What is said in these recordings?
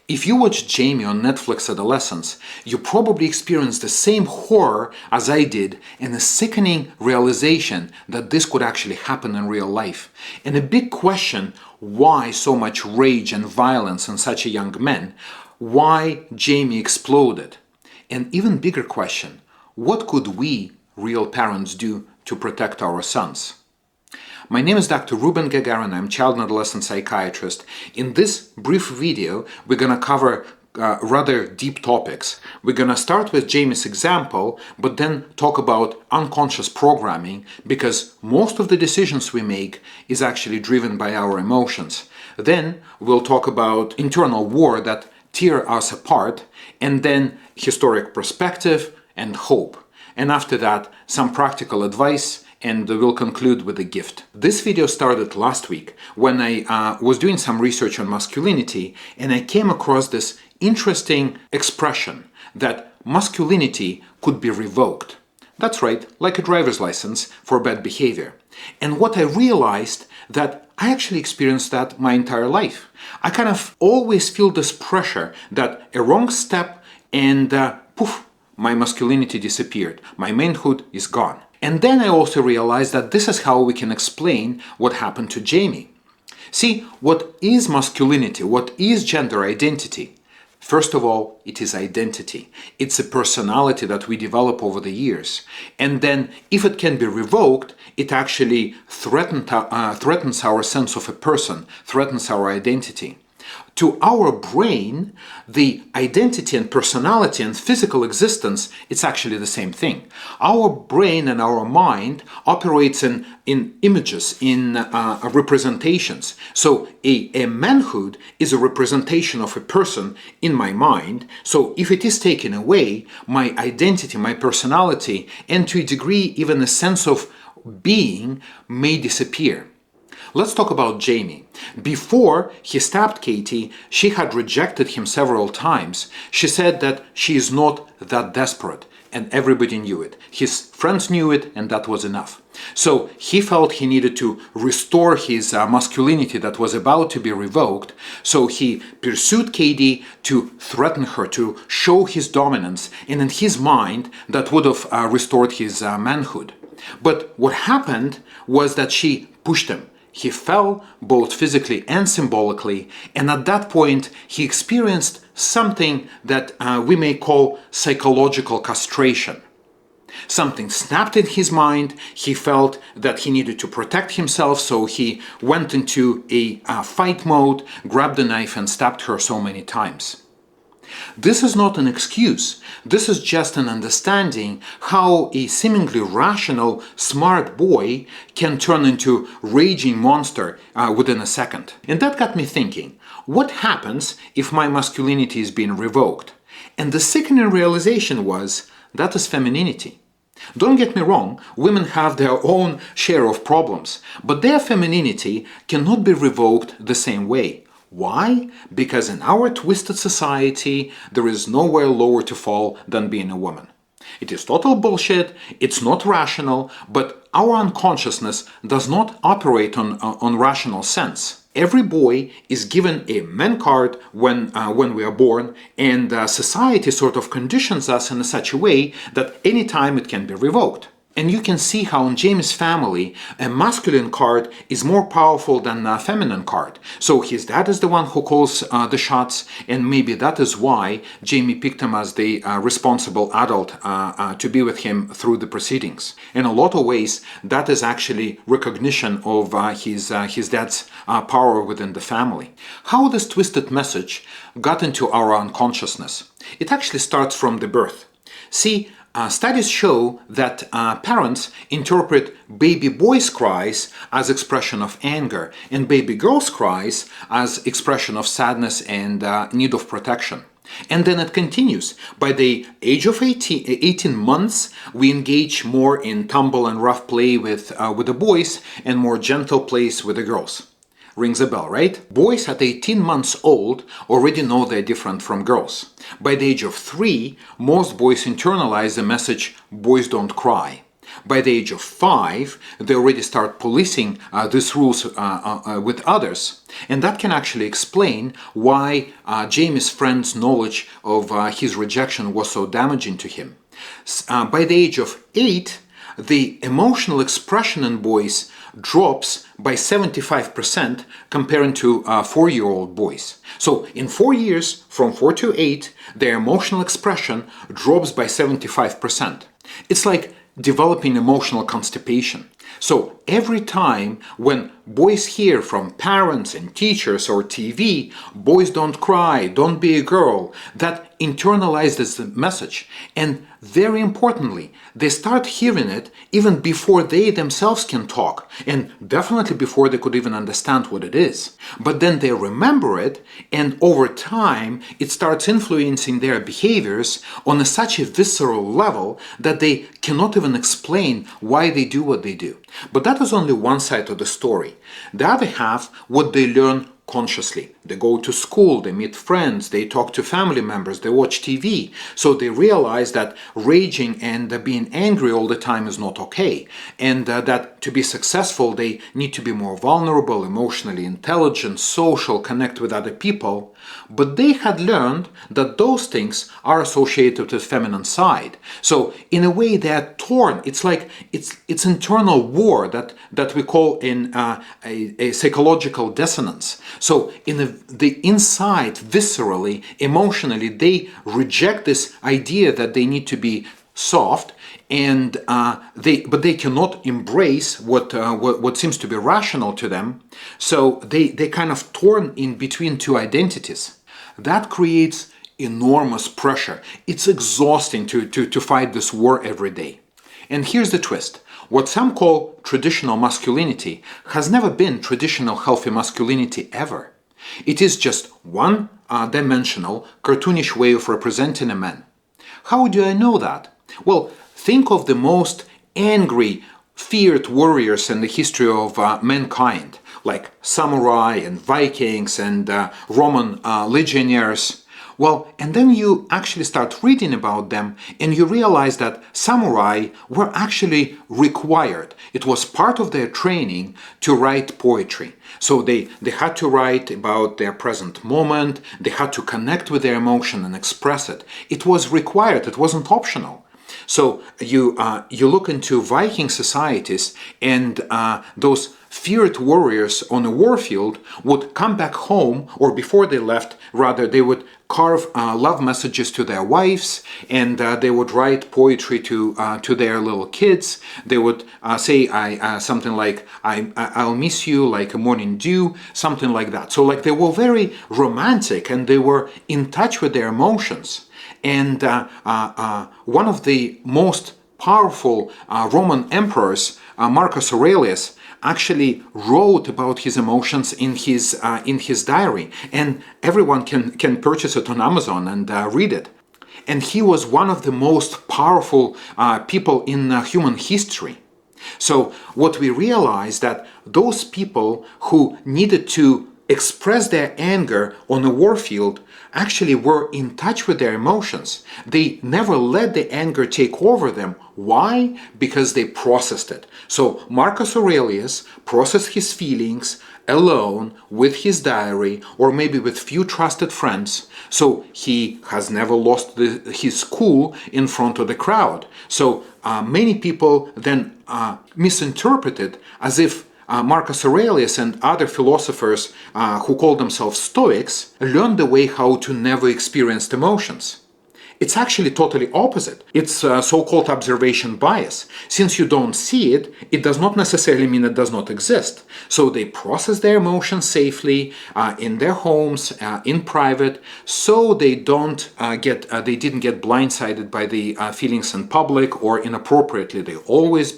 If you watched Jamie on Netflix Adolescence, you probably experienced the same horror as I did and a sickening realization that this could actually happen in real life. And a big question, why so much rage and violence in such a young man? Why Jamie exploded? An even bigger question, what could we, real parents, do to protect our sons? My name is Dr. Ruben Gagarin. I'm child and adolescent psychiatrist. In this brief video, we're going to cover rather deep topics. We're going to start with Jamie's example, but then talk about unconscious programming, because most of the decisions we make is actually driven by our emotions. Then we'll talk about internal war that tear us apart, and then historic perspective and hope. And after that, some practical advice, and we'll conclude with a gift. This video started last week when I was doing some research on masculinity, and I came across this interesting expression that masculinity could be revoked. That's right, like a driver's license for bad behavior. And what I realized that I actually experienced that my entire life. I kind of always feel this pressure that a wrong step and poof, my masculinity disappeared. My manhood is gone. And then I also realized that this is how we can explain what happened to Jamie. See, what is masculinity? What is gender identity? First of all, it is identity. It's a personality that we develop over the years. And then, if it can be revoked, it actually threatens our sense of a person, threatens our identity. To our brain, the identity and personality and physical existence, it's actually the same thing. Our brain and our mind operates in images, in representations. So a manhood is a representation of a person in my mind. So if it is taken away, my identity, my personality, and to a degree even a sense of being may disappear. Let's talk about Jamie. Before he stabbed Katie, she had rejected him several times. She said that she is not that desperate, and everybody knew it. His friends knew it, and that was enough. So he felt he needed to restore his masculinity that was about to be revoked. So he pursued Katie to threaten her, to show his dominance, and in his mind, that would have restored his manhood. But what happened was that she pushed him. He fell, both physically and symbolically, and at that point he experienced something that we may call psychological castration. Something snapped in his mind. He felt that he needed to protect himself, so he went into a fight mode, grabbed a knife and stabbed her so many times. This is not an excuse. This is just an understanding how a seemingly rational, smart boy can turn into a raging monster within a second. And that got me thinking, what happens if my masculinity is being revoked? And the sickening realization was, that is femininity. Don't get me wrong, women have their own share of problems, but their femininity cannot be revoked the same way. Why? Because in our twisted society, there is nowhere lower to fall than being a woman. It is total bullshit, it's not rational, but our unconsciousness does not operate on rational sense. Every boy is given a man card when we are born, and society sort of conditions us in such a way that any time it can be revoked. And you can see how in Jamie's family, a masculine card is more powerful than a feminine card. So his dad is the one who calls the shots, and maybe that is why Jamie picked him as the responsible adult to be with him through the proceedings. In a lot of ways, that is actually recognition of his dad's power within the family. How this twisted message got into our unconsciousness? It actually starts from the birth. See, studies show that parents interpret baby boys' cries as expression of anger and baby girls' cries as expression of sadness and need of protection. And then it continues. By the age of 18 months, we engage more in tumble and rough play with the boys and more gentle plays with the girls. Rings a bell, right? Boys at 18 months old already know they're different from girls. By the age of 3, most boys internalize the message, boys don't cry. By the age of 5, they already start policing these rules with others. And that can actually explain why Jamie's friend's knowledge of his rejection was so damaging to him. By the age of 8, the emotional expression in boys drops by 75% comparing to 4-year-old boys. So in 4 years, from 4 to 8, their emotional expression drops by 75%. It's like developing emotional constipation. So every time when boys hear from parents and teachers or TV, boys don't cry, don't be a girl, that internalizes the message. And very importantly, they start hearing it even before they themselves can talk, and definitely before they could even understand what it is. But then they remember it, and over time, it starts influencing their behaviors on such a visceral level that they cannot even explain why they do what they do. But that is only one side of the story. The other half, what they learn consciously. They go to school, they meet friends, they talk to family members, they watch TV. So they realize that raging and being angry all the time is not okay. And that to be successful, they need to be more vulnerable, emotionally intelligent, social, connect with other people. But they had learned that those things are associated with feminine side. So in a way they are torn. It's like it's internal war that we call in a psychological dissonance. So in the inside, viscerally, emotionally, they reject this idea that they need to be soft, and but they cannot embrace what seems to be rational to them. So they kind of torn in between two identities. That creates enormous pressure. It's exhausting to fight this war every day. And here's the twist. What some call traditional masculinity has never been traditional healthy masculinity ever. It is just one-dimensional, cartoonish way of representing a man. How do I know that? Well, think of the most angry, feared warriors in the history of mankind, like samurai and Vikings and Roman legionnaires. Well, and then you actually start reading about them and you realize that samurai were actually required. It was part of their training to write poetry. So they had to write about their present moment, they had to connect with their emotion and express it. It was required, it wasn't optional. So you look into Viking societies, and those feared warriors on a warfield would come back home, or before they left, rather, they would carve love messages to their wives, and they would write poetry to their little kids. They would say something like, I'll miss you like a morning dew, something like that. So like they were very romantic and they were in touch with their emotions. And one of the most powerful Roman emperors, Marcus Aurelius, actually wrote about his emotions in his diary, and everyone can purchase it on Amazon and read it. And he was one of the most powerful people in human history. So what we realize that those people who needed to express their anger on a warfield actually were in touch with their emotions. They never let the anger take over them. Why? Because they processed it. So Marcus Aurelius processed his feelings alone with his diary, or maybe with few trusted friends. So he has never lost his cool in front of the crowd. So many people then misinterpreted as if Marcus Aurelius and other philosophers who call themselves Stoics learned the way how to never experience emotions. It's actually totally opposite. It's so-called observation bias. Since you don't see it, it does not necessarily mean it does not exist. So they process their emotions safely in their homes, in private, so they didn't get blindsided by the feelings in public or inappropriately. They always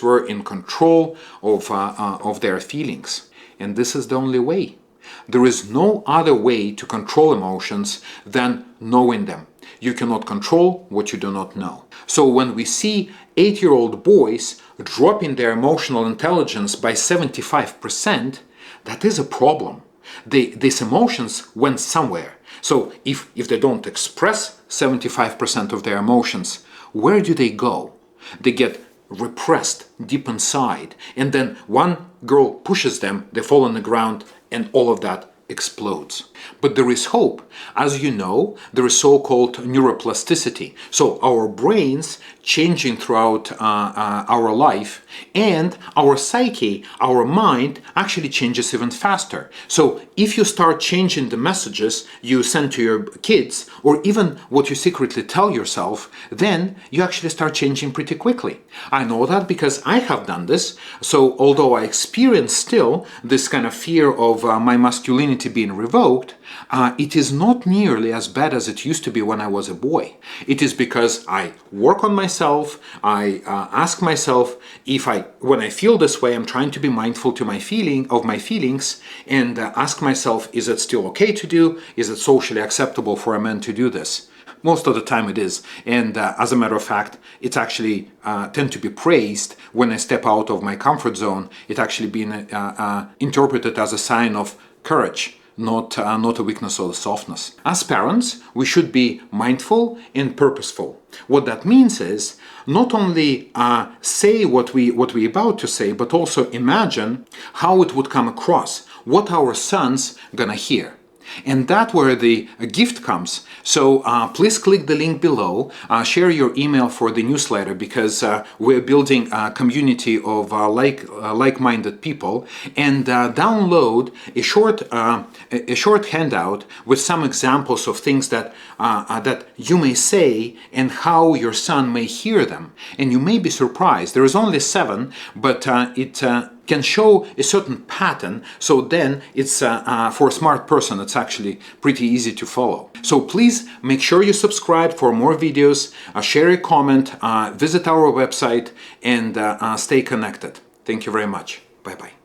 were in control of their feelings. And this is the only way. There is no other way to control emotions than knowing them. You cannot control what you do not know. So when we see 8-year-old boys dropping their emotional intelligence by 75%, that is a problem. These emotions went somewhere. So if they don't express 75% of their emotions, where do they go? They get repressed deep inside, and then one girl pushes them, they fall on the ground, and all of that explodes. But there is hope. As you know, there is so-called neuroplasticity. So our brains changing throughout our life, and our psyche, our mind, actually changes even faster. So if you start changing the messages you send to your kids, or even what you secretly tell yourself, then you actually start changing pretty quickly. I know that because I have done this. So although I experience still this kind of fear of my masculinity being revoked, it is not nearly as bad as it used to be when I was a boy. It is because I work on myself. I ask myself if when I feel this way, I'm trying to be mindful to my feelings, and ask myself, is it still okay to do? Is it socially acceptable for a man to do this? Most of the time it is, and as a matter of fact, it's actually tend to be praised when I step out of my comfort zone. It's actually been interpreted as a sign of courage, not a weakness or softness. As parents, we should be mindful and purposeful. What that means is not only say what we're about to say, but also imagine how it would come across, what our son's gonna hear. And that's where the gift comes. So please click the link below, share your email for the newsletter, because we're building a community of like-minded people, and download a short handout with some examples of things that you may say and how your son may hear them. And you may be surprised. There is only 7, but it can show a certain pattern, so then it's for a smart person it's actually pretty easy to follow. So please make sure you subscribe for more videos, share a comment, visit our website, and stay connected. Thank you very much. Bye bye.